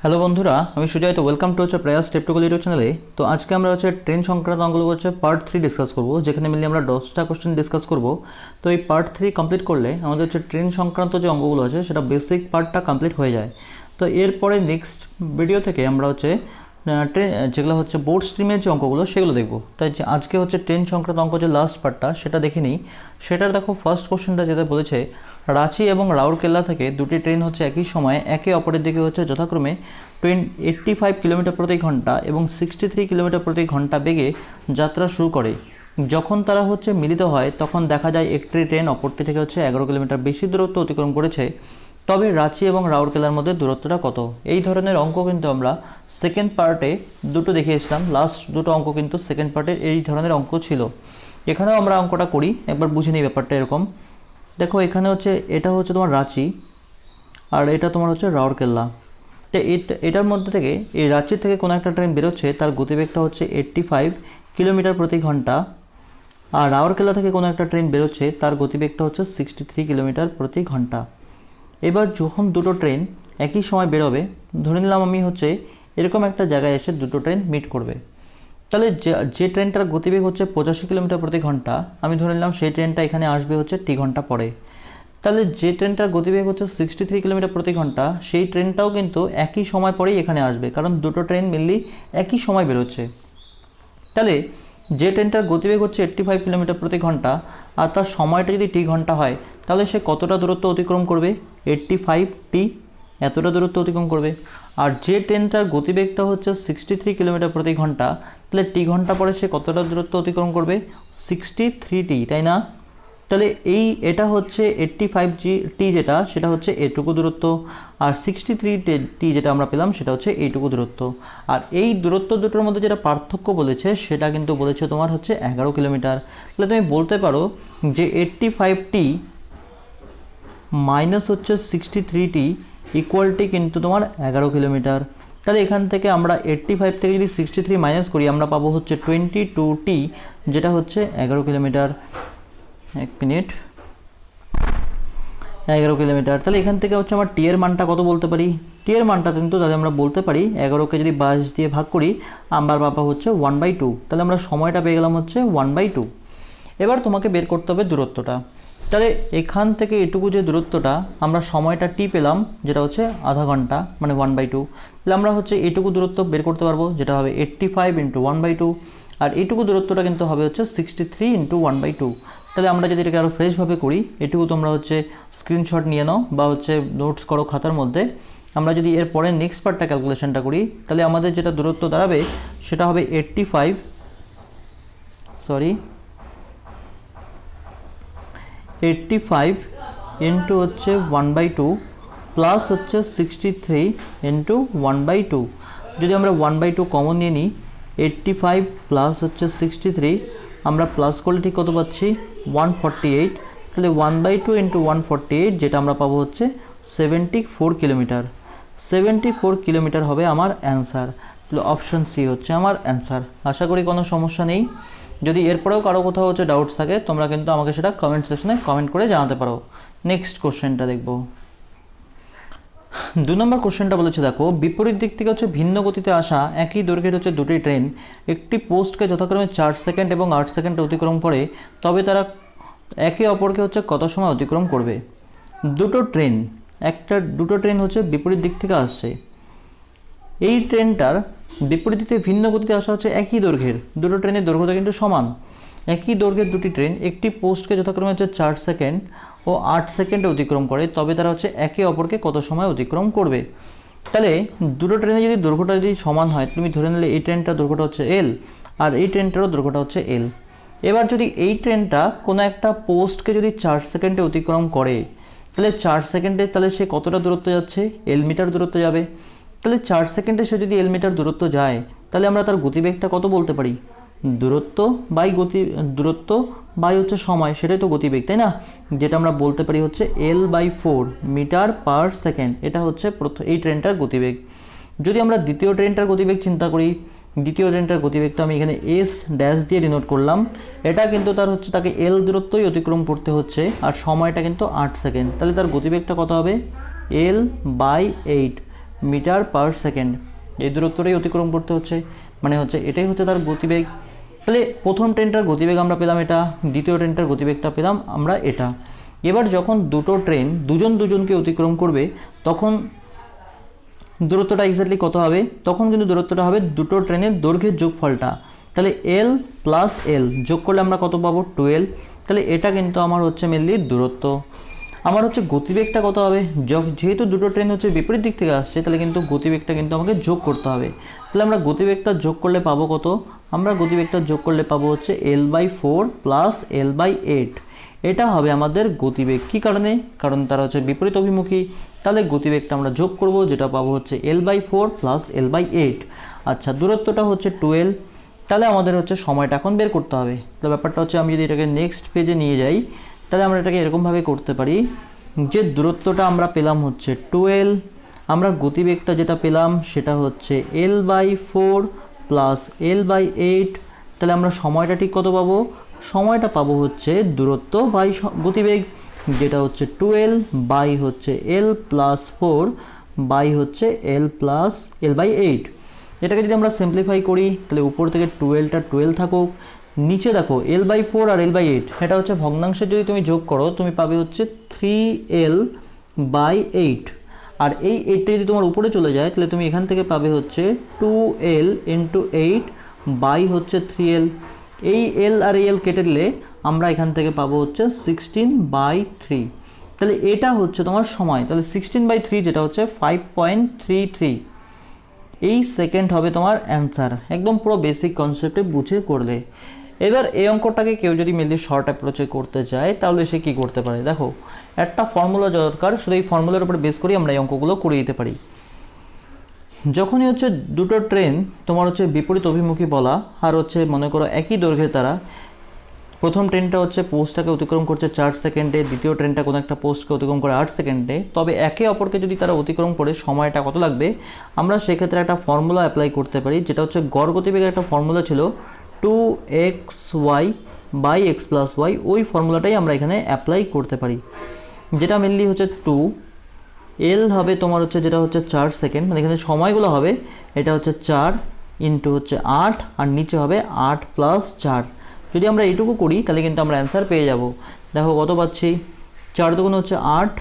Hello বন্ধুরা, আমি সুজয়। তো ওয়েলকাম টু প্রয়াস টেপটোকল ইউটিউব চ্যানেলে। তো আজকে আমরা ট্রেন সংক্রান্ত অঙ্কগুলো পার্ট 3 ডিসকাস করব, যেখানে মিলিয়ে আমরা 10টা কোশ্চেন ডিসকাস করব। তো এই পার্ট 3 কমপ্লিট করলে আমাদের ট্রেন সংক্রান্ত যে অঙ্কগুলো আছে সেটা বেসিক পার্টটা কমপ্লিট হয়ে যায়। তো এরপরে নেক্সট ভিডিও থেকে আমরা ট্রেন যেগুলো বোর্ড স্ট্রিমের যে অঙ্কগুলো সেগুলো দেখব। তাই আজকে ট্রেন সংক্রান্ত অঙ্ক যে লাস্ট পার্টটা সেটা দেখে নিই। সেটার দেখো ফার্স্ট কোশ্চেনটা যেটা বলেছে, রাঁচি এবং রাউরকেলা থেকে দুটি ট্রেন একই সময়ে একে অপরের দিকে যথাক্রমে 85 কিলোমিটার প্রতি ঘন্টা এবং 63 কিলোমিটার প্রতি ঘন্টা বেগে যাত্রা শুরু করে। যখন তারা মিলিত হয় তখন দেখা যায় একটি ট্রেন অপরটি থেকে 11 কিলোমিটার বেশি দূরত্ব অতিক্রম করেছে। তবে রাঁচি এবং রাউরকেলার মধ্যে দূরত্বটা কত? এই ধরনের অঙ্ক কিন্তু আমরা সেকেন্ড পার্টে দুটো দেখিয়েছিলাম। লাস্ট দুটো অঙ্ক কিন্তু সেকেন্ড পার্টে এই ধরনের অঙ্ক ছিল। এখানেও আমরা অঙ্কটা করি, একবার বুঝে নিই ব্যাপারটা। এরকম দেখো, এখানে এটা তোমার রাঁচি আর এটা তোমার রাউরকেলা। তো এটার মধ্যে থেকে এই রাঁচির থেকে কোনো একটা ট্রেন বেরোচ্ছে, তার গতিবেগটা 85 কিলোমিটার প্রতি ঘন্টা। আর রাউরকেলা থেকে কোনো একটা ট্রেন বেরোচ্ছে, তার গতিবেগটা 63 কিলোমিটার প্রতি ঘন্টা। এবার যখন দুটো ট্রেন একই সময় বেরোবে, ধরে নিলাম আমি এরকম একটা জায়গায় এসে দুটো ট্রেন মিট করবে। তাহলে যে ট্রেনটার গতিবেগ 85 কিলোমিটার প্রতি ঘন্টা, আমি ধরে নিলাম সেই ট্রেনটা এখানে আসবে টি ঘন্টা পরে। তাহলে যে ট্রেনটার গতিবেগ 63 কিলোমিটার প্রতি ঘন্টা, সেই ট্রেনটাও কিন্তু একই সময় পরেই এখানে আসবে, কারণ দুটো ট্রেন মেনলি একই সময় বেরোচ্ছে। তাহলে যে ট্রেনটার গতিবেগ 85 কিলোমিটার প্রতি ঘন্টা আর তার সময়টা যদি টি ঘন্টা হয়, তাহলে সে কতটা দূরত্ব অতিক্রম করবে? 85t, এতটা দূরত্ব অতিক্রম করবে। আর যে ট্রেনটার গতিবেগটা 63 কিলোমিটার প্রতি ঘন্টা, তাহলে টি ঘন্টা পরে সে কতটা দূরত্ব অতিক্রম করবে? 63t, তাই না? তাহলে এটা 85t যেটা, সেটা এটুকু দূরত্ব। আর 63t যেটা আমরা পেলাম সেটা এইটুকু দূরত্ব। আর এই দূরত্ব দুটোর মধ্যে যেটা পার্থক্য বলেছে, সেটা কিন্তু বলেছে তোমার 11 কিলোমিটার। তাহলে তুমি বলতে পারো যে 85t মাইনাস 63t ইকুয়ালটি কিন্তু তোমার 11 কিলোমিটার। তাহলে এখান থেকে আমরা 85 থেকে যদি 63 মাইনাস করি, আমরা পাবো 22t, যেটা 11 কিলোমিটার। এক মিনিট, 11 কিলোমিটার। তাহলে এখান থেকে আমার টি এর মানটা কত বলতে পারি? টি এর মানটা কিন্তু তাহলে আমরা বলতে পারি 11কে যদি 22 দিয়ে ভাগ করি, আমরা পাবো 1/2। তাহলে আমরা সময়টা পেয়ে গেলাম 1/2। এবার তোমাকে বের করতে হবে দূরত্বটা। তাহলে এখান থেকে এটুকু যে দূরত্বটা, আমরা সময়টা টি পেলাম, যেটা আধা ঘন্টা, মানে 1/2। তাহলে আমরা এটুকু দূরত্ব বের করতে পারবো, যেটা হবে 85 × 1/2। আর এইটুকু দূরত্বটা কিন্তু হবে 63 × 1/2। তাহলে আমরা যদি এটাকে আরও ফ্রেশভাবে করি, এটুকু তোমরা স্ক্রিনশট নিয়ে নাও বা নোটস করো খাতার মধ্যে। আমরা যদি এর পরে নেক্সট পার্টটা ক্যালকুলেশনটা করি, তাহলে আমাদের যেটা দূরত্ব দাঁড়াবে সেটা হবে 85 ইন্টু 1/2 প্লাস 63 ইন্টু 1/2। যদি আমরা 1/2 কমন নিয়ে নিই, 85 প্লাস 63, আমরা প্লাস করলে ঠিক কত পাচ্ছি? 148। তাহলে 1/2 ইন্টু 148, যেটা আমরা পাবো 74 কিলোমিটার। 74 কিলোমিটার হবে আমার অ্যান্সার। তাহলে অপশন সি আমার অ্যান্সার। আশা করি কোনো সমস্যা নেই। যদি এরপরেও কারো কোথাও ডাউটস থাকে, তোমরা কিন্তু আমাকে সেটা কমেন্ট সেকশনে কমেন্ট করে জানাতে পারো। নেক্সট কোশ্চেনটা দেখব। 2 নম্বর কোশ্চেনটা বলেছে, দেখো, বিপরীত দিক থেকে ভিন্ন গতিতে আসা একই দৈর্ঘ্যের দুটি ট্রেন একটি পোস্টকে যথাক্রমে 4 সেকেন্ড এবং 8 সেকেন্ড অতিক্রম করে, তবে তারা একে অপরকে কত সময় অতিক্রম করবে? দুটো ট্রেন বিপরীত দিক থেকে আসছে। এই ট্রেনটার বিপরীত দিকে ভিন্ন গতিতে আসা একই দৈর্ঘ্যের দুটো ট্রেনের দৈর্ঘ্যটা কিন্তু সমান। একই দৈর্ঘ্যের দুটি ট্রেন একটি পোস্টকে যথাক্রমে 4 সেকেন্ড ও 8 সেকেন্ডে অতিক্রম করে, তবে তারা একে অপরকে কত সময় অতিক্রম করবে? তাহলে দুটো ট্রেনে যদি দৈর্ঘ্যটা যদি সমান হয়, তুমি ধরে নিলে এই ট্রেনটার দৈর্ঘ্যটা এল আর এই ট্রেনটারও দৈর্ঘ্যটা এল। এবার যদি এই ট্রেনটা কোনো একটা পোস্টকে যদি 4 সেকেন্ডে অতিক্রম করে, তাহলে 4 সেকেন্ডে তাহলে সে কতটা দূরত্ব যাচ্ছে? এল মিটার দূরত্ব যাবে। তাহলে 4 সেকেন্ডে সে যদি এল মিটার দূরত্ব যায়, তাহলে আমরা তার গতিবেগটা কত বলতে পারি? দূরত্ব বাই সময়, সেটাই তো গতিবেগ, তাই না? যেটা আমরা বলতে পারি L/4 মিটার পার সেকেন্ড। এটা এই ট্রেনটার গতিবেগ। যদি আমরা দ্বিতীয় ট্রেনটার গতিবেগ চিন্তা করি, দ্বিতীয় ট্রেনটার গতিবেগটা আমি এখানে এস ড্যাশ দিয়ে ডিনোট করলাম। এটা কিন্তু তার হচ্ছে তাকে এল দূরত্বই অতিক্রম করতে হচ্ছে, আর সময়টা কিন্তু 8 সেকেন্ড। তাহলে তার গতিবেগটা কত হবে? L by 8 metre per second. এই দূরত্বটাই অতিক্রম করতে হচ্ছে, মানে হচ্ছে এটাই হচ্ছে তার গতিবেগ। তাহলে প্রথম ট্রেনটার গতিবেগ আমরা পেলাম এটা, দ্বিতীয় ট্রেনটার গতিবেগটা পেলাম আমরা এটা। এবার যখন দুটো ট্রেন দুজনকে অতিক্রম করবে তখন দূরত্বটা এক্স্যাক্টলি কত হবে? তখন কিন্তু দূরত্বটা হবে দুটো ট্রেনের দৈর্ঘ্যের যোগফলটা। তাহলে এল প্লাস এল যোগ করলে আমরা কত পাবো? 12। তাহলে এটা কিন্তু আমার হচ্ছে মেনলি দূরত্ব। আমার হচ্ছে গতিবেগটা কত হবে? যেহেতু দুটো ট্রেন হচ্ছে বিপরীত দিক থেকে আসছে, তাহলে কিন্তু গতিবেগটা কিন্তু আমাকে যোগ করতে হবে। তাহলে আমরা গতিবেগটা যোগ করলে পাবো কত? আমরা গতিবেগটা যোগ করলে পাবো হচ্ছে L/4 প্লাস L/8। এটা হবে আমাদের গতিবেগ। কী কারণে? কারণ তারা হচ্ছে বিপরীত অভিমুখী। তাহলে গতিবেগটা আমরা যোগ করব, যেটা পাবো হচ্ছে L/4 প্লাস L/8। আচ্ছা, দূরত্বটা হচ্ছে 12। তাহলে আমাদের হচ্ছে সময়টা এখন বের করতে হবে। তো ব্যাপারটা হচ্ছে আমি যদি এটাকে নেক্সট পেজে নিয়ে যাই, তাহলে আমরা এটাকে এরকমভাবে করতে পারি যে দূরত্বটা আমরা পেলাম হচ্ছে 12, আমরা গতিবেগটা যেটা পেলাম সেটা হচ্ছে L/4 প্লাস L/8। তাহলে আমরা সময়টা ঠিক কত পাবো? সময়টা পাবো হচ্ছে দূরত্ব বাই গতিবেগ, যেটা হচ্ছে 12 বাই হচ্ছে L+4 বাই হচ্ছে L/8। এটাকে যদি আমরা সিম্পলিফাই করি তাহলে উপর থেকে 12টা 12 থাকুক, নিচে দেখো L/4 আর L/8 এটা হচ্ছে ভগ্নাংশের যদি তুমি যোগ করো তুমি পাবে হচ্ছে 3L/8। আর এই 8টা যদি তোমার উপরে চলে যায় তাহলে তুমি এখান থেকে পাবে হচ্ছে 2L × 8 বাই হচ্ছে 3L। এই L আর L কেটে দিলে আমরা এখান থেকে পাবো হচ্ছে 16/3। তাহলে এটা হচ্ছে তোমার সময়। তাহলে 16/3 যেটা হচ্ছে 5.33 এই সেকেন্ড হবে তোমার অ্যান্সার। একদম পুরো বেসিক কনসেপ্টে বুঝে করলে। এবার এই অঙ্কটাকে কেউ যদি মেনলি শর্ট অ্যাপ্রোচে করতে চায় তাহলে সে কী করতে পারে? দেখো, একটা ফর্মুলা দরকার, শুধু এই ফর্মুলার উপর বেস করেই আমরা এই অঙ্কগুলো করে দিতে পারি। যখনই হচ্ছে দুটো ট্রেন তোমার হচ্ছে বিপরীত অভিমুখী বলা, আর হচ্ছে মনে করো একই দৈর্ঘ্যের তারা, প্রথম ট্রেনটা হচ্ছে পোস্টটাকে অতিক্রম করছে 4 সেকেন্ডে, দ্বিতীয় ট্রেনটা কোনো একটা পোস্টকে অতিক্রম করে 8 সেকেন্ডে, তবে একে অপরকে যদি তারা অতিক্রম করে সময়টা কত লাগবে আমরা সেক্ষেত্রে একটা ফর্মুলা অ্যাপ্লাই করতে পারি, যেটা হচ্ছে গড় গতিবেগের একটা ফর্মুলা ছিল 2xy by x plus Y. ওই ফর্মুলাটাই আমরা এখানে অ্যাপ্লাই করতে পারি, যেটা মেনলি হচ্ছে 2L হবে তোমার হচ্ছে যেটা হচ্ছে 4 সেকেন্ড, মানে এখানে সময়গুলো হবে এটা হচ্ছে 4 ইন্টু হচ্ছে 8 আর নিচে হবে 8 প্লাস 4। যদি আমরা এইটুকু করি তাহলে কিন্তু আমরা অ্যান্সার পেয়ে যাব। দেখো কত পাচ্ছি, 4 দুগুণ হচ্ছে 8,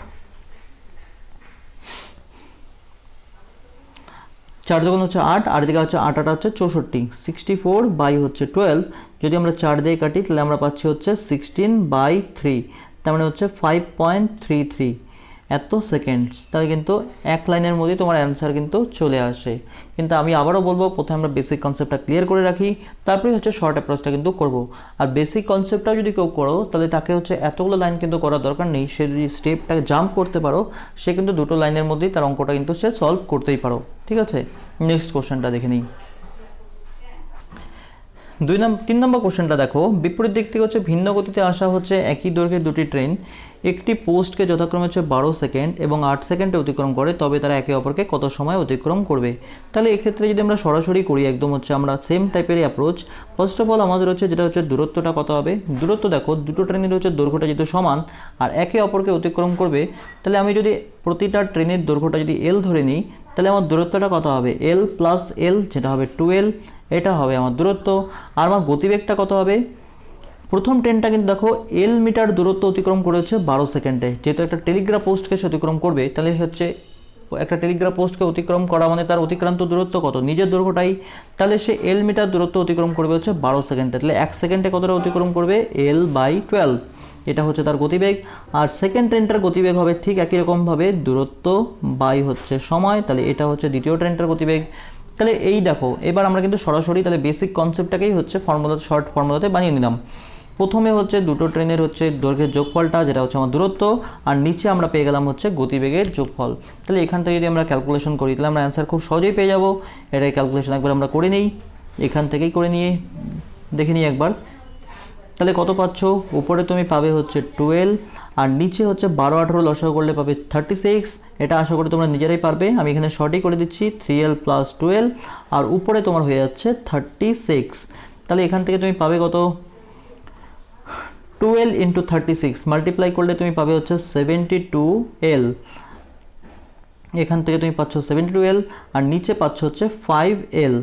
4 দুগুণ হচ্ছে 8 আর এদিকে হচ্ছে 8 হচ্ছে 64, 64 বাই হচ্ছে 12। যদি আমরা 4 দিয়ে কাটি তাহলে আমরা পাচ্ছি হচ্ছে 16/3, তার মানে হচ্ছে 5.33 এত সেকেন্ডস। তাহলে কিন্তু এক লাইনের মধ্যেই তোমার অ্যান্সার কিন্তু চলে আসে। কিন্তু আমি আবারও বলবো, প্রথমে আমরা বেসিক কনসেপ্টটা ক্লিয়ার করে রাখি, তারপরে হচ্ছে শর্ট অ্যাপ্রোচটা কিন্তু করব। আর বেসিক কনসেপ্টটাও যদি কেউ করো তাহলে তাকে হচ্ছে এতগুলো লাইন কিন্তু করার দরকার নেই। সে যদি স্টেপটাকে জাম্প করতে পারো সে কিন্তু দুটো লাইনের মধ্যেই তার অঙ্কটা কিন্তু সে সলভ করতেই পারো। ঠিক আছে, নেক্সট কোশ্চেনটা দেখে নিই। 3 নম্বর কোশ্চেনটা দেখো, বিপরীত দিক থেকে হচ্ছে ভিন্ন গতিতে আসা হচ্ছে একই দৈর্ঘ্যের দুটি ট্রেন একটি পোস্টকে যথাক্রমে হচ্ছে 12 সেকেন্ড এবং 8 সেকেন্ডে অতিক্রম করে, তবে তারা একে অপরকে কত সময় অতিক্রম করবে? তাহলে এক্ষেত্রে যদি আমরা সরাসরি করি একদম হচ্ছে আমরা সেম টাইপেরই অ্যাপ্রোচ। ফার্স্ট অফ অল আমাদের হচ্ছে যেটা হচ্ছে দূরত্বটা কত হবে? দূরত্ব দেখো, দুটো ট্রেনের হচ্ছে দৈর্ঘ্যটা যেহেতু সমান আর একে অপরকে অতিক্রম করবে, তাহলে আমি যদি প্রতিটা ট্রেনের দৈর্ঘ্যটা যদি L ধরে নিই তাহলে আমার দূরত্বটা কত হবে? L প্লাস L, যেটা হবে 12। এটা হবে আমার দূরত্ব। আর আমার গতিবেগটা কত হবে? প্রথম ট্রেনটা কিন্তু দেখো L মিটার দূরত্ব অতিক্রম করেছে 12 সেকেন্ডে। যেহেতু একটা টেলিগ্রাফ পোস্টকে সে অতিক্রম করবে, তাহলে হচ্ছে একটা টেলিগ্রাফ পোস্টকে অতিক্রম করা মানে তার অতিক্রান্ত দূরত্ব কত? নিজের দৈর্ঘ্যটাই। তাহলে সে L মিটার দূরত্ব অতিক্রম করবে হচ্ছে 12 সেকেন্ডে। তাহলে 1 সেকেন্ডে কতটা অতিক্রম করবে? L/12। এটা হচ্ছে তার গতিবেগ। আর সেকেন্ড ট্রেনটার গতিবেগ হবে ঠিক একই রকমভাবে দূরত্ব বাই হচ্ছে সময়। তাহলে এটা হচ্ছে দ্বিতীয় ট্রেনটার গতিবেগ। তাহলে এই দেখো, এবার আমরা কিন্তু সরাসরি তাহলে বেসিক কনসেপ্টটাকেই হচ্ছে ফর্মুলা, শর্ট ফর্মুলাতে বানিয়ে নিলাম। প্রথমে হচ্ছে দুটো ট্রেনের হচ্ছে দৈর্ঘ্যের যোগফলটা, যেটা হচ্ছে আমার দূরত্ব, আর নিচে আমরা পেয়ে গেলাম হচ্ছে গতিবেগের যোগফল। তাহলে এখান থেকে যদি আমরা ক্যালকুলেশন করি তাহলে আমরা অ্যান্সার খুব সহজেই পেয়ে যাব। এটাই ক্যালকুলেশন একবার আমরা করে নিই, এখান থেকেই করে নিয়ে দেখে নিই একবার। তাহলে কত পাচ্ছ, উপরে তুমি পাবে হচ্ছে 12 আর নিচে হচ্ছে 12 18 লসাগু করলে পাবে 36। এটা আশা করি তোমরা নিজেরাই পারবে, আমি এখানে শর্টই করে দিচ্ছি 3l + 12 আর উপরে তোমার হয়ে যাচ্ছে 36। তাহলে এখান থেকে তুমি পাবে কত, 12 × 36 মাল্টিপ্লাই করলে তুমি পাবে হচ্ছে 72l। এখান থেকে তুমি পাচ্ছ 72l আর নিচে পাচ্ছ হচ্ছে 5l।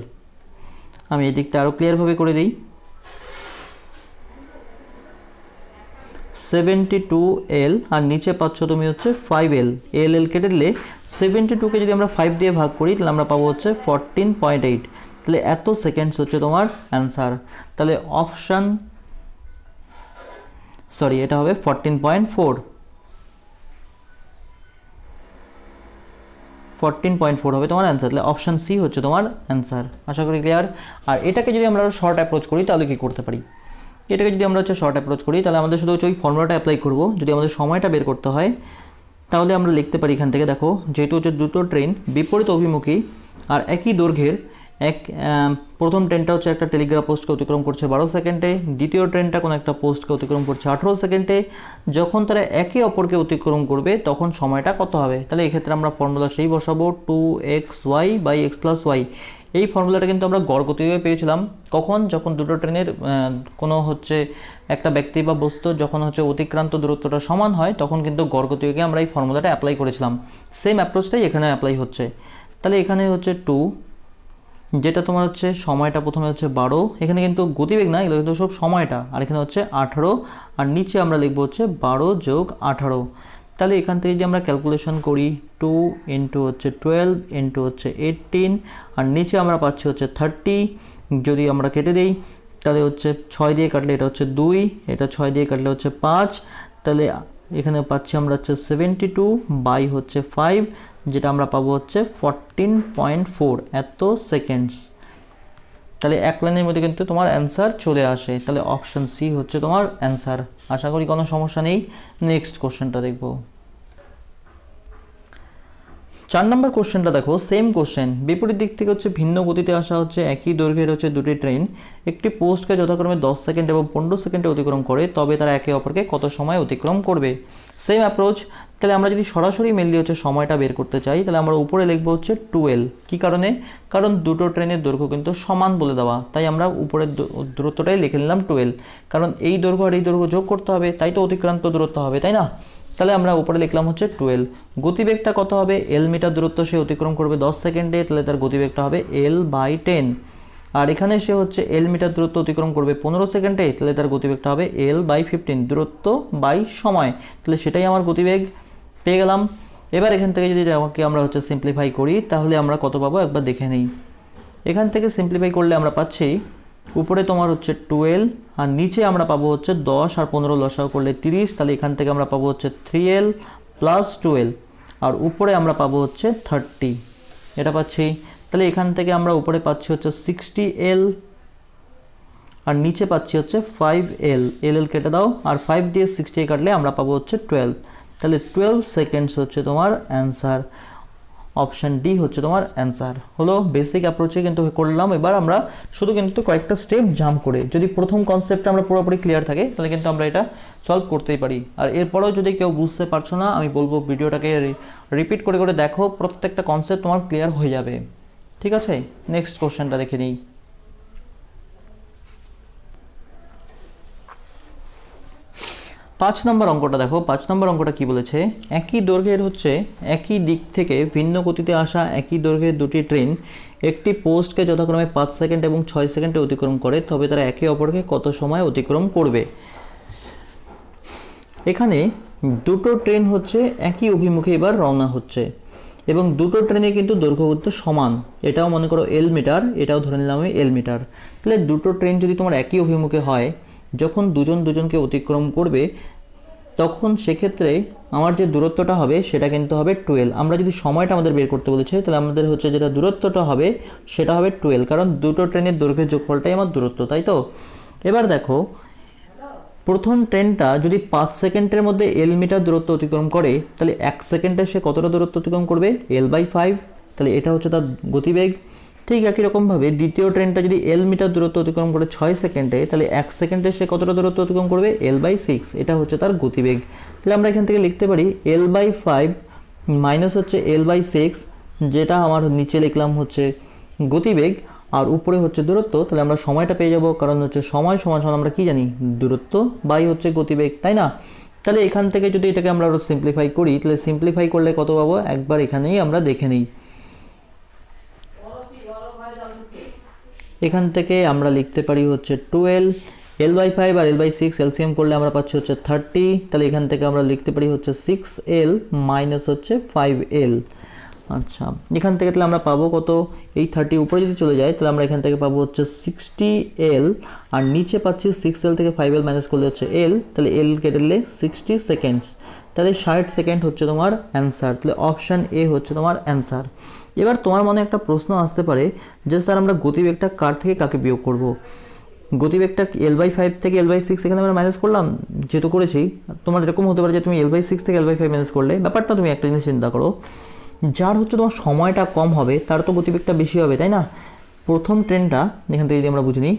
আমি এই দিকটা আরও ক্লিয়ারভাবে করে দিই, 72l আর নিচে পাচ্ছ তুমি হচ্ছে 5l। l কেটে দিলে 72কে যদি আমরা 5 দিয়ে ভাগ করি তাহলে আমরা পাবো হচ্ছে 14.8। তাহলে এত সেকেন্ডস হচ্ছে তোমার অ্যান্সার। তাহলে অপশান সরি এটা হবে 14.4 হবে তোমার অ্যান্সার। তাহলে অপশান সি হচ্ছে তোমার অ্যান্সার। আশা করি ক্লিয়ার। আর এটাকে যদি আমরা শর্ট অ্যাপ্রোচ করি তাহলে কি করতে পারি, এটাকে যদি আমরা হচ্ছে শর্ট অ্যাপ্রোচ করি তাহলে আমাদের শুধু হচ্ছে ওই ফর্মুলাটা অ্যাপ্লাই করব। যদি আমাদের সময়টা বের করতে হয় তাহলে আমরা লিখতে পারি এখান থেকে, দেখো যেহেতু হচ্ছে দুটো ট্রেন বিপরীত অভিমুখী আর একই দৈর্ঘ্যের, প্রথম ট্রেনটা হচ্ছে একটা টেলিগ্রাফ পোস্টকে অতিক্রম করছে 12 সেকেন্ডে, দ্বিতীয় ট্রেনটা কোনো একটা পোস্টকে অতিক্রম করছে 18 সেকেন্ডে। যখন তারা একে অপরকে অতিক্রম করবে তখন সময়টা কত হবে, তাহলে এক্ষেত্রে আমরা ফর্মুলা সেই বসাবো 2xy/x + y। এই ফর্মুলাটা কিন্তু আমরা গড় গতিবেগে পেয়েছিলাম কখন, যখন দুটো ট্রেনের কোনো হচ্ছে একটা ব্যক্তি বা বস্তু যখন হচ্ছে অতিক্রান্ত দূরত্বটা সমান হয় তখন কিন্তু গড় গতিবেগে আমরা এই ফর্মুলাটা অ্যাপ্লাই করেছিলাম। সেম অ্যাপ্রোচটাই এখানে অ্যাপ্লাই হচ্ছে। তাহলে এখানে হচ্ছে 2, যেটা তোমার হচ্ছে সময়টা প্রথমে হচ্ছে 12, এখানে কিন্তু গতিবেগ না, এগুলো কিন্তু সব সময়টা, আর এখানে হচ্ছে 18 আর নিচে আমরা লিখবো হচ্ছে 12 + 18। তাহলে এখান থেকে যদি আমরা ক্যালকুলেশন করি 2 × হচ্ছে 12 × হচ্ছে 18 আর নিচে আমরা পাচ্ছি হচ্ছে 30। যদি আমরা কেটে দিই তাহলে হচ্ছে 6 দিয়ে কাটলে এটা হচ্ছে 2, এটা 6 দিয়ে কাটলে হচ্ছে 5। তাহলে এখানে পাচ্ছি আমরা হচ্ছে 72/5, যেটা আমরা পাবো হচ্ছে 14.4 এত সেকেন্ডস। তাহলে এক লাইনের মধ্যে কিন্তু তোমার অ্যান্সার চলে আসে। তাহলে অপশান সি হচ্ছে তোমার অ্যান্সার। আশা করি কোনো সমস্যা নেই। নেক্সট কোশ্চেনটা দেখব। 4 নম্বর কোশ্চেনটা দেখো, সেম কোশ্চেন, বিপরীত দিক থেকে হচ্ছে ভিন্ন গতিতে আসা হচ্ছে একই দৈর্ঘ্যের হচ্ছে দুটি ট্রেন একটি পোস্টকে যথাক্রমে 10 সেকেন্ড এবং 15 সেকেন্ডে অতিক্রম করে, তবে তারা একে অপরকে কত সময় অতিক্রম করবে। Same approach. তাহলে আমরা যদি সরাসরি মেনলি হচ্ছে সময়টা বের করতে চাই তাহলে আমরা উপরে লিখবো হচ্ছে 12। কী কারণে, কারণ দুটো ট্রেনের দৈর্ঘ্য কিন্তু সমান বলে দেওয়া, তাই আমরা উপরের দূরত্বটাই লিখে নিলাম 12। কারণ এই দৈর্ঘ্য আর এই দৈর্ঘ্য যোগ করতে হবে, তাই তো অতিক্রান্ত দূরত্ব হবে, তাই না। তাহলে আমরা উপরে লিখলাম হচ্ছে 12। গতিবেগটা কত হবে, l মিটার দূরত্ব সে অতিক্রম করবে 10 সেকেন্ডে, তাহলে তার গতিবেগটা হবে l/10। আর এখানে সে হচ্ছে l মিটার দূরত্ব অতিক্রম করবে 15 সেকেন্ডে, তাহলে তার গতিবেগটা হবে l/15, দূরত্ব বাই সময়। তাহলে সেটাই আমার গতিবেগ পেয়ে গেলাম। এবার এখান থেকে যদি আমাকে আমরা হচ্ছে সিম্পলিফাই করি তাহলে আমরা কত পাবো একবার দেখে নিই। এখান থেকে সিম্পলিফাই করলে আমরা পাচ্ছি উপরে তোমার হচ্ছে 12 আর নিচে আমরা পাবো হচ্ছে 10 আর 15 লসাগু করলে 30। তাহলে এখান থেকে আমরা পাবো হচ্ছে 3l + 12 আর উপরে আমরা পাবো হচ্ছে 30, এটা পাচ্ছি। তাহলে এখান থেকে আমরা উপরে পাচ্ছি হচ্ছে 60l আর নিচে পাচ্ছি হচ্ছে 5l। l কেটে দাও আর 5 দিয়ে 60 কাটলে আমরা পাবো হচ্ছে 12। তাহলে 12 সেকেন্ডস হচ্ছে তোমার অ্যান্সার। অপশান ডি হচ্ছে তোমার অ্যান্সার। হলো বেসিক অ্যাপ্রোচে কিন্তু করলাম। এবার আমরা শুধু কিন্তু কয়েকটা স্টেপ জাম্প করে, যদি প্রথম কনসেপ্টটা আমরা পুরোপুরি ক্লিয়ার থাকে তাহলে কিন্তু আমরা এটা সলভ করতেই পারি। আর এরপরেও যদি কেউ বুঝতে পারছো না, আমি বলবো ভিডিওটাকে রিপিট করে করে দেখো, প্রত্যেকটা কনসেপ্ট তোমার ক্লিয়ার হয়ে যাবে। ঠিক আছে, নেক্সট কোশ্চেনটা দেখে নিই। 5 নম্বর অঙ্কটা দেখো। 5 নম্বর অঙ্কটা কি বলেছে, একই দৈর্ঘ্যের হচ্ছে একই দিক থেকে ভিন্ন গতিতে আসা একই দৈর্ঘ্যের দুটি ট্রেন একটি পোস্টকে যথাক্রমে 5 সেকেন্ড এবং 6 সেকেন্ডে অতিক্রম করে, তবে তারা একে অপরকে কত সময় অতিক্রম করবে। এখানে দুটো ট্রেন হচ্ছে একই অভিমুখে এবার রওনা হচ্ছে এবং দুটো ট্রেনে কিন্তু দৈর্ঘ্য সমান, এটাও মনে করো l মিটার, এটাও ধরে নিলাম আমি l মিটার। তাহলে দুটো ট্রেন যদি তোমার একই অভিমুখে হয়, যখন দুজন দুজনকে অতিক্রম করবে তখন সেক্ষেত্রে আমার যে দূরত্বটা হবে সেটা কিন্তু হবে 12। আমরা যদি সময়টা আমাদের বের করতে বলেছে তাহলে আমাদের হচ্ছে যেটা দূরত্বটা হবে সেটা হবে 12, কারণ দুটো ট্রেনের দৈর্ঘ্যের যোগফলটাই আমার দূরত্ব, তাই তো। এবার দেখো প্রথম ট্রেনটা যদি 5 সেকেন্ডের মধ্যে l মিটার দূরত্ব অতিক্রম করে তাহলে 1 সেকেন্ডে সে কতটা দূরত্ব অতিক্রম করবে, l/5। তাহলে এটা হচ্ছে তার গতিবেগ। ঠিক একই রকমভাবে দ্বিতীয় ট্রেনটা যদি এল মিটার দূরত্ব অতিক্রম করে 6 সেকেন্ডে, তাহলে 1 সেকেন্ডে সে কতটা দূরত্ব অতিক্রম করবে? L/6, এটা হচ্ছে তার গতিবেগ। তাহলে আমরা এখান থেকে লিখতে পারি L/5 মাইনাস হচ্ছে L/6, যেটা আমার নিচে লিখলাম হচ্ছে গতিবেগ আর উপরে হচ্ছে দূরত্ব। তাহলে আমরা সময়টা পেয়ে যাব, কারণ হচ্ছে সময় সমান সমান আমরা কি জানি? দূরত্ব বাই হচ্ছে গতিবেগ, তাই না? তাহলে এখান থেকে যদি এটাকে আমরা আরো সিম্পলিফাই করি, তাহলে সিম্পলিফাই করলে কত পাবো? একবার এখানেই আমরা দেখে নিই। এখান থেকে আমরা লিখতে পারি হচ্ছে 12 L/5 আর L/6 এলসিএম করলে আমরা পাচ্ছি হচ্ছে 30। তাহলে এখান থেকে আমরা লিখতে পারি হচ্ছে 6L মাইনাস হচ্ছে 5L। আচ্ছা, এখান থেকে তাহলে আমরা পাবো কত? এই 30 উপরে যদি চলে যায় তাহলে আমরা এখান থেকে পাবো হচ্ছে 60L, আর নিচে পাচ্ছি 6L থেকে 5L মাইনাস করলে হচ্ছে L, তাহলে L কেটে দিলে 60 সেকেন্ডস। তাহলে 60 সেকেন্ড হচ্ছে তোমার অ্যান্সার। তাহলে অপশান এ হচ্ছে তোমার অ্যান্সার। এবার তোমার মনে একটা প্রশ্ন আসতে পারে যে স্যার আমরা গতিবেগটা কার থেকে কাকে বিয়োগ করব? গতিবেগটা L/5 থেকে L/6 এখানে আমরা মাইনাস করলাম, যেহেতু করেছি। তোমার এরকম হতে পারে যে তুমি L/6 থেকে L/5 মাইনাস করলে। ব্যাপারটা তুমি একটা জিনিস চিন্তা করো, যার হচ্ছে তোমার সময়টা কম হবে তার তো গতিবেগটা বেশি হবে, তাই না? প্রথম ট্রেনটা এখান থেকে যদি আমরা বুঝে নিই,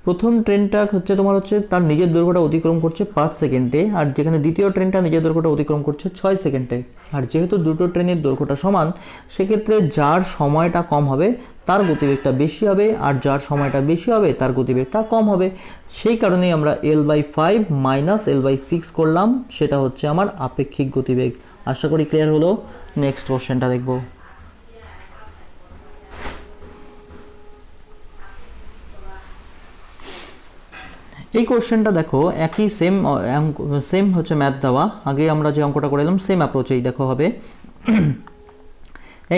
প্রথম ট্রেনটা হচ্ছে তোমার হচ্ছে তার নিজের দৈর্ঘ্যটা অতিক্রম করছে 5 সেকেন্ডে, আর যেখানে দ্বিতীয় ট্রেনটা নিজের দৈর্ঘ্যটা অতিক্রম করছে 6 সেকেন্ডে। আর যেহেতু দুটো ট্রেনের দৈর্ঘ্যটা সমান, সেক্ষেত্রে যার সময়টা কম হবে তার গতিবেগটা বেশি হবে, আর যার সময়টা বেশি হবে তার গতিবেগটা কম হবে। সেই কারণেই আমরা L/5 মাইনাস L/6 করলাম, সেটা হচ্ছে আমার আপেক্ষিক গতিবেগ। আশা করি ক্লিয়ার হলো। নেক্সট কোশ্চেনটা দেখব। এই কোশ্চেনটা দেখো, একই সেম হচ্ছে ম্যাথ দেওয়া। আগে আমরা যে অঙ্কটা করে এলাম সেম অ্যাপ্রোচেই দেখো হবে।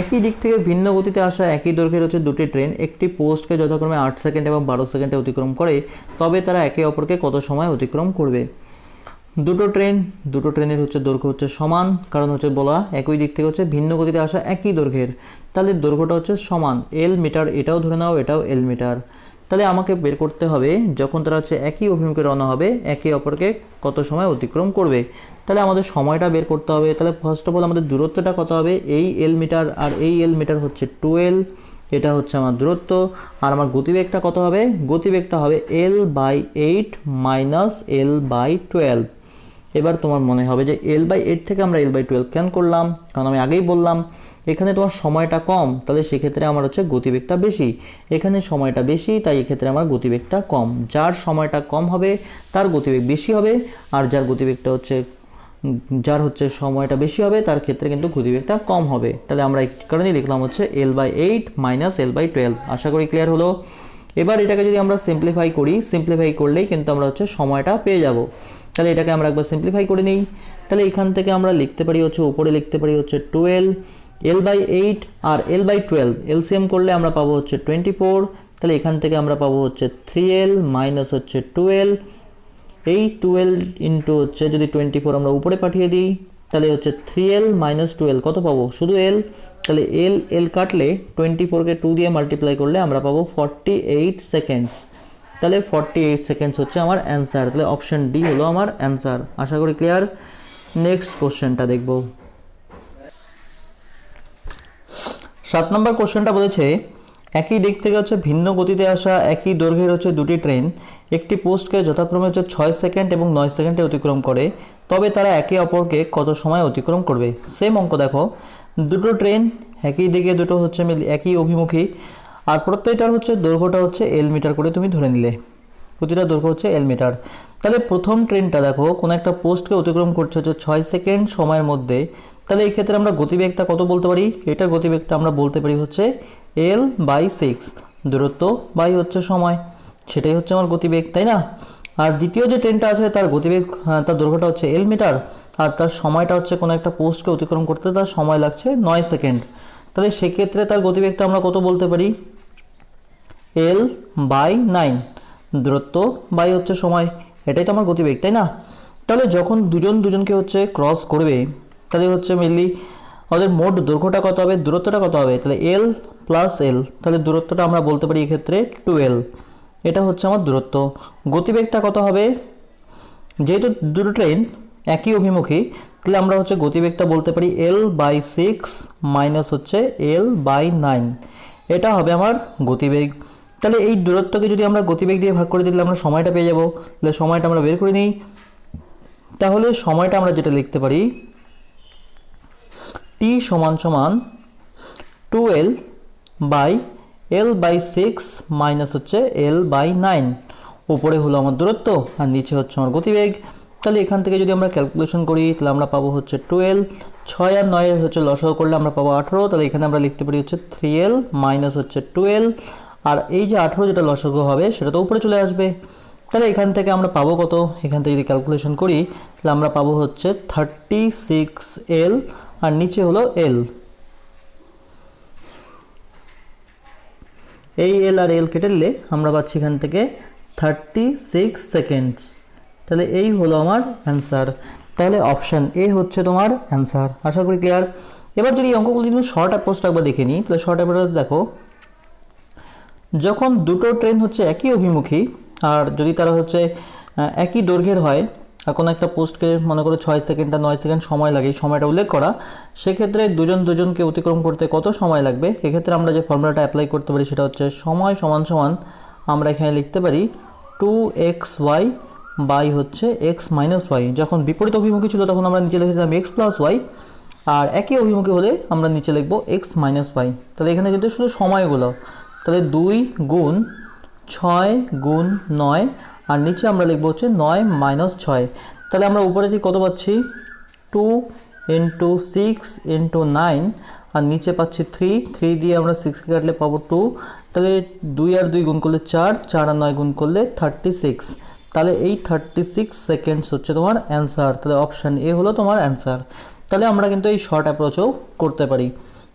একই দিক থেকে ভিন্ন গতিতে আসা একই দৈর্ঘ্যের হচ্ছে দুটি ট্রেন একটি পোস্টকে যথাক্রমে 8 সেকেন্ড এবং 12 সেকেন্ডে অতিক্রম করে, তবে তারা একে অপরকে কত সময় অতিক্রম করবে? দুটো ট্রেনের হচ্ছে দৈর্ঘ্য হচ্ছে সমান, কারণ হচ্ছে বলা একই দিক থেকে হচ্ছে ভিন্ন গতিতে আসা একই দৈর্ঘ্যের, তাহলে দৈর্ঘ্যটা হচ্ছে সমান। L মিটার, এটাও ধরে নাও এটাও L মিটার। তাহলে আমাকে বের করতে হবে যখন তারা হচ্ছে একই অভিমুখে রওনা হবে একে অপরকে কত সময় অতিক্রম করবে। তাহলে আমাদের সময়টা বের করতে হবে। তাহলে ফার্স্ট অফ অল আমাদের দূরত্বটা কত হবে? এই L মিটার আর এই L মিটার হচ্ছে 12, এটা হচ্ছে আমার দূরত্ব। আর আমার গতিবেগটা কত হবে? গতিবেগটা হবে L/8 মাইনাস L/12। এবার তোমার মনে হবে যে L/8 থেকে আমরা L/12 কেন করলাম? কারণ আমি আগেই বললাম এখানে তোমার সময়টা কম, তাহলে সেক্ষেত্রে আমার হচ্ছে গতিবেগটা বেশি। এখানে সময়টা বেশি, তাই এক্ষেত্রে আমার গতিবেগটা কম। যার সময়টা কম হবে তার গতিবেগ বেশি হবে, আর যার হচ্ছে সময়টা বেশি হবে তার ক্ষেত্রে কিন্তু গতিবেগটা কম হবে। তাহলে আমরা এই কারণেই লিখলাম হচ্ছে L/8 মাইনাস L/12। আশা করি ক্লিয়ার হলো। এবার এটাকে যদি আমরা সিম্পলিফাই করি, সিম্পলিফাই করলেই কিন্তু আমরা হচ্ছে সময়টা পেয়ে যাব। তাহলে এটাকে আমরা একবার সিম্পলিফাই করে নিই। তাহলে এখান থেকে আমরা লিখতে পারি হচ্ছে, উপরে লিখতে পারি হচ্ছে 12 L/8 আর L/12 এলসিএম করলে আমরা পাবো হচ্ছে 24। তাহলে এখান থেকে আমরা পাবো হচ্ছে 3L মাইনাস হচ্ছে 12। এই 12 ইন্টু হচ্ছে যদি 24 আমরা উপরে পাঠিয়ে দিই, তাহলে হচ্ছে 3L মাইনাস 12 কত পাবো? শুধু L। তাহলে L কাটলে 24কে 2 দিয়ে মাল্টিপ্লাই করলে আমরা পাবো 48 সেকেন্ডস। তাহলে 48 সেকেন্ডস হচ্ছে আমার অ্যান্সার। তাহলে অপশন ডি হলো আমার অ্যান্সার। আশা করি ক্লিয়ার। নেক্সট কোশ্চেনটা দেখব। 7 নম্বর কোশ্চেনটা বলেছে একই দিক থেকে হচ্ছে ভিন্ন গতিতে আসা একই দৈর্ঘ্যের হচ্ছে দুটি ট্রেন একটি পোস্টকে যথাক্রমে হচ্ছে 6 সেকেন্ড এবং 9 সেকেন্ডে অতিক্রম করে, তবে তারা একে অপরকে কত সময় অতিক্রম করবে? সেম অঙ্ক দেখো, দুটো ট্রেন একই দিকে, দুটো হচ্ছে একই অভিমুখী, আর প্রত্যেকটার হচ্ছে দৈর্ঘ্যটা হচ্ছে L মিটার করে তুমি ধরে নিলে, প্রতিটা দৈর্ঘ্য হচ্ছে L মিটার। তাহলে প্রথম ট্রেনটা দেখো কোনো একটা পোস্টকে অতিক্রম করছে হচ্ছে 6 সেকেন্ড সময়ের মধ্যে, তাহলে এই ক্ষেত্রে আমরা গতিবেগটা কত বলতে পারি? এটা গতিবেগটা আমরা বলতে পারি হচ্ছে L/6, দূরত্ব বাই হচ্ছে সময়, সেটাই হচ্ছে আমার গতিবেগ, তাই না? আর দ্বিতীয় যে ট্রেনটা আছে তার গতিবেগ, তার দৈর্ঘ্যটা হচ্ছে L মিটার, আর তার সময়টা হচ্ছে কোনো একটা পোস্টকে অতিক্রম করতে তার সময় লাগছে 9 সেকেন্ড। তাহলে সেক্ষেত্রে তার গতিবেগটা আমরা কত বলতে পারি? L/9, দূরত্ব বাই হচ্ছে সময়, এটাই তো আমার গতিবেগ, তাই না? তাহলে যখন দুজনকে হচ্ছে ক্রস করবে, তাহলে হচ্ছে মেনলি ওদের মোট দৈর্ঘ্যটা কত হবে, দূরত্বটা কত হবে? তাহলে L প্লাস L, তাহলে দূরত্বটা আমরা বলতে পারি এক্ষেত্রে 12। এটা হচ্ছে আমার দূরত্ব। গতিবেগটা কত হবে? যেহেতু দুটো ট্রেন একই অভিমুখী, তাহলে আমরা হচ্ছে গতিবেগটা বলতে পারি L/6 মাইনাস হচ্ছে L/9। এটা হবে আমার গতিবেগ। তাহলে এই দূরত্বকে যদি আমরা গতিবেগ দিয়ে ভাগ করে দিলে আমরা সময়টা পেয়ে যাব। তাহলে সময়টা আমরা বের করে নিই। তাহলে সময়টা আমরা যেটা লিখতে পারি, t সমান সমান 2l বাই l/6 মাইনাস হচ্ছে l/9। উপরে হলো আমার দূরত্ব আর নিচে হচ্ছে আমার গতিবেগ। তাহলে এখান থেকে যদি আমরা ক্যালকুলেশন করি তাহলে আমরা পাবো হচ্ছে 12, 6 আর 9 হচ্ছে লসাগু করলে আমরা পাবো 18। তাহলে এখানে আমরা লিখতে পারি হচ্ছে 3l মাইনাস হচ্ছে 12, আর এই যে 18 যেটা লসাগু হবে সেটা তো উপরে চলে আসবে। তাহলে এখান থেকে আমরা পাবো কত, এখান থেকে যদি ক্যালকুলেশন করি তাহলে আমরা পাবো হচ্ছে 36l আর নিচে হলো l। এই এল আর এল কেটে দিলে আমরা পাচ্ছি এখান থেকে 36 সেকেন্ডস। তাহলে এই হলো আমার অ্যান্সার। তাহলে অপশান এ হচ্ছে তোমার অ্যান্সার। আশা করি ক্লিয়ার। এবার যদি এই অঙ্কগুলো যদি শর্ট অ্যাপ্রোচটা একবার দেখে নিই, তাহলে শর্ট অ্যাপ্রোচ দেখো, যখন দুটো ট্রেন হচ্ছে একই অভিমুখী আর যদি তারা হচ্ছে একই দৈর্ঘ্যের হয় আর কোনো একটা পোস্টকে মনে করো 6 সেকেন্ড আর 9 সেকেন্ড সময় লাগে, সময়টা উল্লেখ করা, সেক্ষেত্রে দুজনকে অতিক্রম করতে কত সময় লাগবে, এক্ষেত্রে আমরা যে ফর্মুলাটা অ্যাপ্লাই করতে পারি সেটা হচ্ছে সময় সমান সমান আমরা এখানে লিখতে পারি 2xy বাই হচ্ছে x মাইনাস ওয়াই। যখন বিপরীত অভিমুখী ছিল তখন আমরা নিচে লিখেছিলাম x প্লাস ওয়াই, আর একই অভিমুখী হলে আমরা নিচে লিখবো x মাইনাস ওয়াই। তাহলে এখানে কিন্তু শুধু সময়গুলো, তাহলে 2 গুণ 6 গুণ 9 আর নিচে আমরা লিখবো হচ্ছে 9 মাইনাস 6। তাহলে আমরা উপরে থেকে কত পাচ্ছি, 2 ইন্টু 6 ইন্টু 9 আর নিচে পাচ্ছি 3 দিয়ে আমরা 6কে কাটলে পাবো 2। তাহলে 2 আর 2 গুণ করলে 4 আর 9 গুণ করলে 36। তাহলে এই 36 সেকেন্ডস হচ্ছে তোমার অ্যান্সার। তাহলে অপশান এ হলো তোমার অ্যান্সার। তাহলে আমরা কিন্তু এই শর্ট অ্যাপ্রোচও করতে পারি,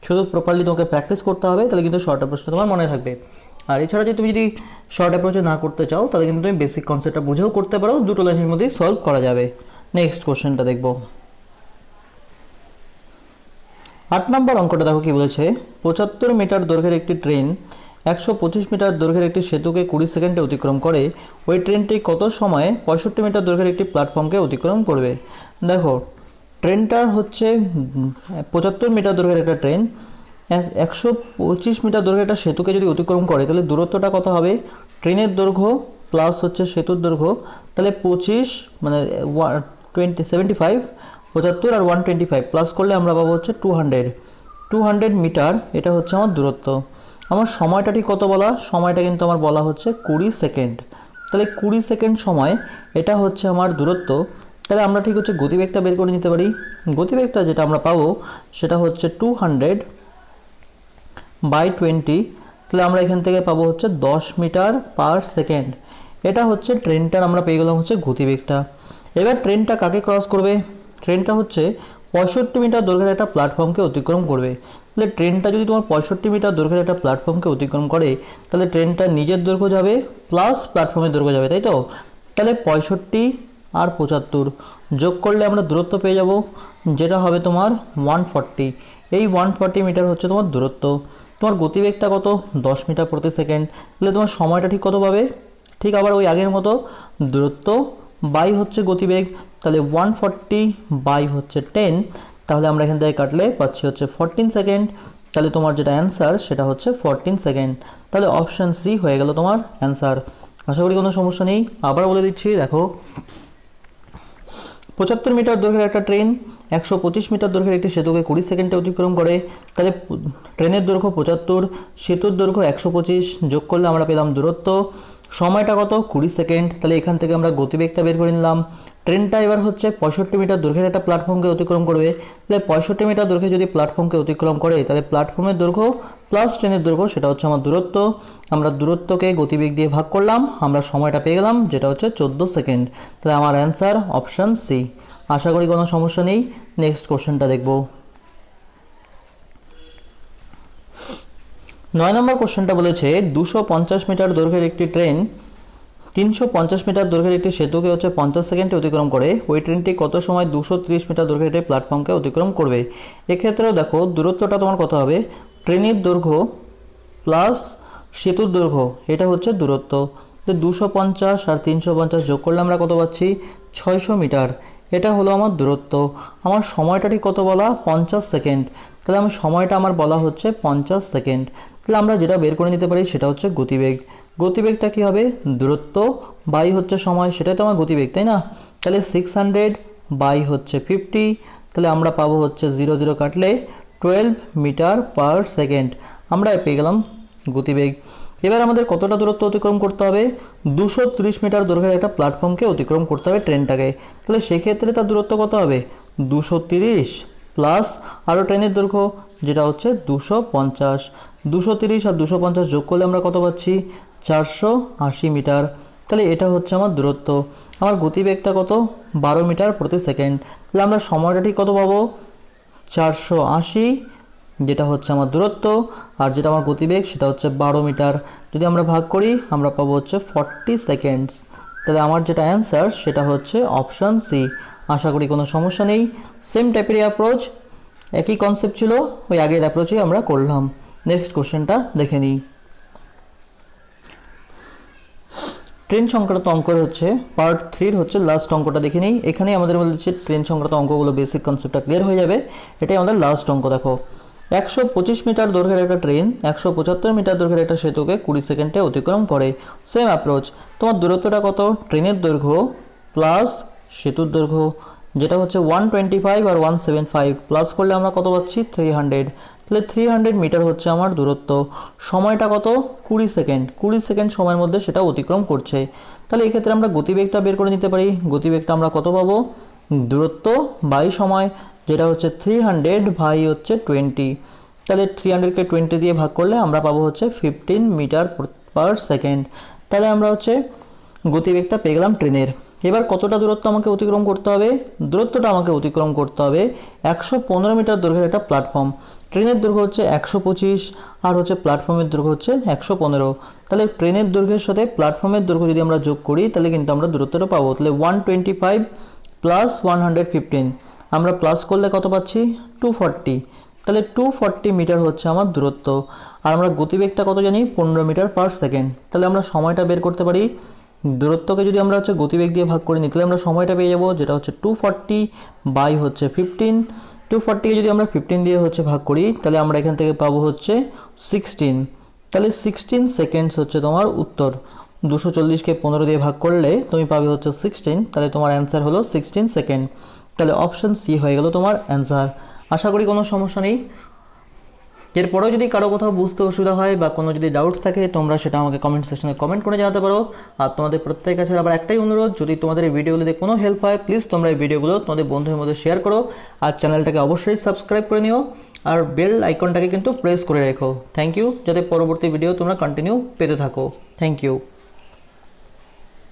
শুধু প্রপারলি তোমাকে প্র্যাকটিস করতে হবে, তাহলে কিন্তু শর্ট অ্যাপ্রোচটা তোমার মনে থাকবে। আর এছাড়া যদি তুমি শর্ট অ্যাপ্রোচে না করতে চাও তাহলে কিন্তু তুমি বেসিক কনসেপ্টটা বুঝেও করতে পারো, দুটো লাইনের মধ্যেই সলভ করা যাবে। নেক্সট কোশ্চেনটা দেখব। 8 নম্বর অঙ্কটা দেখো কি বলেছে, 75 মিটার দৈর্ঘ্যের একটি ট্রেন 125 মিটার দৈর্ঘ্যের একটি সেতুকে 20 সেকেন্ডে অতিক্রম করে। ওই ট্রেনটি কত সময়ে 65 মিটার দৈর্ঘ্যের একটি প্ল্যাটফর্মকে অতিক্রম করবে? দেখো, ট্রেনটা হচ্ছে 75 মিটার দৈর্ঘ্যের একটা ট্রেন 125 মিটার দৈর্ঘ্যের একটা সেতুকে যদি অতিক্রম করে তাহলে দূরত্বটা কত হবে, ট্রেনের দৈর্ঘ্য প্লাস হচ্ছে সেতুর দৈর্ঘ্য, তাহলে 25 মানে 75 আর 125 প্লাস করলে আমরা পাবো হচ্ছে 200 মিটার। এটা হচ্ছে আমার দূরত্ব। আমার সময়টা ঠিক কত বলা, সময়টা কিন্তু আমার বলা হচ্ছে 20 সেকেন্ড। তাহলে 20 সেকেন্ড সময় এটা হচ্ছে আমার দূরত্ব। তাহলে আমরা ঠিক হচ্ছে গতিবেগটা বের করে নিতে পারি। গতিবেগটা যেটা আমরা পাবো সেটা হচ্ছে 200/20। তাহলে আমরা এখান থেকে পাবো হচ্ছে 10 মিটার পার সেকেন্ড। এটা হচ্ছে ট্রেনটার আমরা পেয়ে গেলাম হচ্ছে গতিবেগটা। এবার ট্রেনটা কাকে ক্রস করবে, ট্রেনটা হচ্ছে 65 মিটার দৈর্ঘ্যের একটা প্ল্যাটফর্মকে অতিক্রম করবে। তাহলে ট্রেনটা যদি তোমার 65 মিটার দৈর্ঘ্যের একটা প্ল্যাটফর্মকে অতিক্রম করে তাহলে ট্রেনটা নিজের দৈর্ঘ্য যাবে প্লাস প্ল্যাটফর্মের দৈর্ঘ্য যাবে, তাই তো? তাহলে 65 আর 75 যোগ করলে আমরা দূরত্ব পেয়ে যাব, যেটা হবে তোমার 140। এই 140 মিটার হচ্ছে তোমার দূরত্ব। তোমার গতিবেগটা কত, 10 মিটার প্রতি সেকেন্ড। তাহলে তোমার সময়টা ঠিক কত পাবে, ঠিক আবার ওই আগের মতো দূরত্ব বাই হচ্ছে গতিবেগ। তাহলে 140 বাই হচ্ছে 10, তাহলে আমরা এখান থেকে কাটলে পাচ্ছি হচ্ছে 14 সেকেন্ড। তাহলে তোমার যেটা অ্যান্সার সেটা হচ্ছে 14 সেকেন্ড। তাহলে অপশান সি হয়ে গেল তোমার অ্যান্সার। আশা করি কোনো সমস্যা নেই। আবার বলে দিচ্ছি, দেখো 75 মিটার দৈর্ঘ্যের একটা ট্রেন 125 মিটার দৈর্ঘ্যের একটি সেতুকে 20 সেকেন্ডে অতিক্রম করে। তাহলে ট্রেনের দৈর্ঘ্য 75, সেতুর দৈর্ঘ্য 125, যোগ করলে আমরা পেলাম দূরত্ব। সময়টা কত, 20 সেকেন্ড। তাহলে এখান থেকে আমরা গতিবেগটা বের করে নিলাম। ট্রেনটা এবার হচ্ছে 65 মিটার দৈর্ঘ্যের একটা প্ল্যাটফর্মকে অতিক্রম করবে। তাহলে 65 মিটার দৈর্ঘ্যে যদি প্ল্যাটফর্মকে অতিক্রম করে তাহলে প্ল্যাটফর্মের দৈর্ঘ্য প্লাস ট্রেনের দৈর্ঘ্য সেটা হচ্ছে আমার দূরত্ব। আমরা দূরত্বকে গতিবেগ দিয়ে ভাগ করলাম, আমরা সময়টা পেয়ে গেলাম যেটা হচ্ছে 14 সেকেন্ড। তাহলে আমার অ্যান্সার অপশান সি। আশা করি কোনো সমস্যা নেই। নেক্সট কোশ্চেনটা দেখব। 9 নম্বর কোশ্চেনটা বলেছে 250 মিটার দৈর্ঘ্যের একটি ট্রেন 350 মিটার দৈর্ঘ্যের একটি সেতুকে হচ্ছে 50 সেকেন্ডে অতিক্রম করে। ওই ট্রেনটি কত সময় 230 মিটার দৈর্ঘ্যের একটি প্ল্যাটফর্মকে অতিক্রম করবে? এক্ষেত্রেও দেখো দূরত্বটা তোমার কত হবে, ট্রেনের দৈর্ঘ্য প্লাস সেতুর দৈর্ঘ্য, এটা হচ্ছে দূরত্ব। তো 250 আর 350 যোগ করলে আমরা কত পাচ্ছি, 600 মিটার। এটা হলো আমার দূরত্ব। আমার সময়টা ঠিক কত বলা, 50 সেকেন্ড। তাহলে আমার সময়টা আমার বলা হচ্ছে 50 সেকেন্ড। তাহলে আমরা যেটা বের করে নিতে পারি সেটা হচ্ছে গতিবেগ। গতিবেগটা কী হবে, দূরত্ব বাই হচ্ছে সময়, সেটাই তো আমার গতিবেগ, তাই না? তাহলে 600 বাই হচ্ছে 50, তাহলে আমরা পাবো হচ্ছে 0 0 কাটলে 12 মিটার পার সেকেন্ড। আমরা পেয়ে গেলাম গতিবেগ। এবার আমাদের কতটা দূরত্ব অতিক্রম করতে হবে, 230 মিটার দৈর্ঘ্যের একটা প্ল্যাটফর্মকে অতিক্রম করতে হবে ট্রেনটাকে। তাহলে সেক্ষেত্রে তার দূরত্ব কত হবে, 230 প্লাস আরও ট্রেনের দৈর্ঘ্য যেটা হচ্ছে 250। 230 আর 250 যোগ করলে আমরা কত পাচ্ছি, 480 মিটার। তাহলে এটা হচ্ছে আমার দূরত্ব। আমার গতিবেগটা কত, 12 মিটার প্রতি সেকেন্ড। তাহলে আমরা সময়টা ঠিক কত পাবো, 480, যেটা হচ্ছে আমার দূরত্ব, আর যেটা আমার গতিবেগ সেটা হচ্ছে 12 মিটার। যদি আমরা ভাগ করি আমরা পাবো হচ্ছে 40 সেকেন্ডস। তাহলে আমার যেটা অ্যান্সার সেটা হচ্ছে অপশান সি। আশা করি কোনো সমস্যা নেই। সেম টাইপের অ্যাপ্রোচ, একই কনসেপ্ট ছিল, ওই আগের অ্যাপ্রোচই আমরা করলাম। নেক্সট কোশ্চেনটা দেখে নিই। ট্রেন সংক্রান্ত অঙ্ক হচ্ছে পার্ট 3 হচ্ছে লাস্ট অঙ্কটা দেখে নিই। এখানেই আমাদের বলছে ট্রেন সংক্রান্ত অঙ্কগুলো বেসিক কনসেপ্টটা ক্লিয়ার হয়ে যাবে। এটাই আমাদের লাস্ট অঙ্ক। দেখো, 125 মিটার দৈর্ঘ্যের একটা ট্রেন 175 মিটার দৈর্ঘ্যের একটা সেতুকে 20 সেকেন্ডে অতিক্রম করে। সেম অ্যাপ্রোচ, তোমার দূরত্বটা কত, ট্রেনের দৈর্ঘ্য প্লাস সেতুর দৈর্ঘ্য, যেটা হচ্ছে 125 আর 175 প্লাস করলে আমরা কত পাচ্ছি, 300। তাহলে 300 মিটার হচ্ছে আমার দূরত্ব। সময়টা কত, 20 সেকেন্ড। 20 সেকেন্ড সময়ের মধ্যে সেটা অতিক্রম করছে। তাহলে এই ক্ষেত্রে আমরা গতিবেগটা বের করে নিতে পারি। গতিবেগটা আমরা কত পাবো, দূরত্ব বাই সময়, যেটা হচ্ছে 300 ভাই হচ্ছে 20। তাহলে 300কে 20 দিয়ে ভাগ করলে আমরা পাবো হচ্ছে 15 মিটার পার সেকেন্ড। তাহলে আমরা হচ্ছে গতিবেগটা পেয়ে গেলাম ট্রেনের। এবার কতটা দূরত্ব আমাকে অতিক্রম করতে হবে, দূরত্বটা আমাকে অতিক্রম করতে হবে 115 মিটার দৈর্ঘ্যের একটা প্ল্যাটফর্ম। ট্রেনের দৈর্ঘ্য হচ্ছে 125 আর হচ্ছে প্ল্যাটফর্মের দৈর্ঘ্য হচ্ছে 115। তাহলে ট্রেনের দৈর্ঘ্যের সাথে প্ল্যাটফর্মের দৈর্ঘ্য যদি আমরা যোগ করি তাহলে কিন্তু আমরা দূরত্বটা পাবো। তাহলে 125 প্লাস 115, আমরা প্লাস করলে কত পাচ্ছি, 240। তাহলে 240 মিটার হচ্ছে আমার দূরত্ব। আর আমরা গতিবেগটা কত জানি, 15 মিটার পার সেকেন্ড। তাহলে আমরা সময়টা বের করতে পারি। দূরত্বকে যদি আমরা হচ্ছে গতিবেগ দিয়ে ভাগ করে নিই তাহলে আমরা সময়টা পেয়ে যাবো, যেটা হচ্ছে 240 বাই হচ্ছে 15। 240কে যদি আমরা 15 দিয়ে হচ্ছে ভাগ করি তাহলে আমরা এখান থেকে পাবো হচ্ছে 16। তাহলে 16 সেকেন্ডস হচ্ছে তোমার উত্তর। 240কে 15 দিয়ে ভাগ করলে তুমি পাবে হচ্ছে 16। তাহলে তোমার অ্যান্সার হলো 16 সেকেন্ড। তাহলে অপশান সি হয়ে গেল তোমার অ্যান্সার। আশা করি কোনো সমস্যা নেই। এরপরেও যদি কারো কোথাও বুঝতে অসুবিধা হয় বা কোনো যদি ডাউটস থাকে তোমরা সেটা আমাকে কমেন্ট সেকশনে কমেন্ট করে জানাতে পারো। আর তোমাদের প্রত্যেকের কাছে আবার একটাই অনুরোধ, যদি তোমাদের এই ভিডিওগুলোতে কোনো হেল্প হয় প্লিজ তোমরা এই ভিডিওগুলো তোমাদের বন্ধুদের মধ্যে শেয়ার করো। আর চ্যানেলটাকে অবশ্যই সাবস্ক্রাইব করে নিও আর বেল আইকনটাকে কিন্তু প্রেস করে রেখো। থ্যাংক ইউ, যাতে পরবর্তী ভিডিও তোমরা কন্টিনিউ পেতে থাকো। Thank you.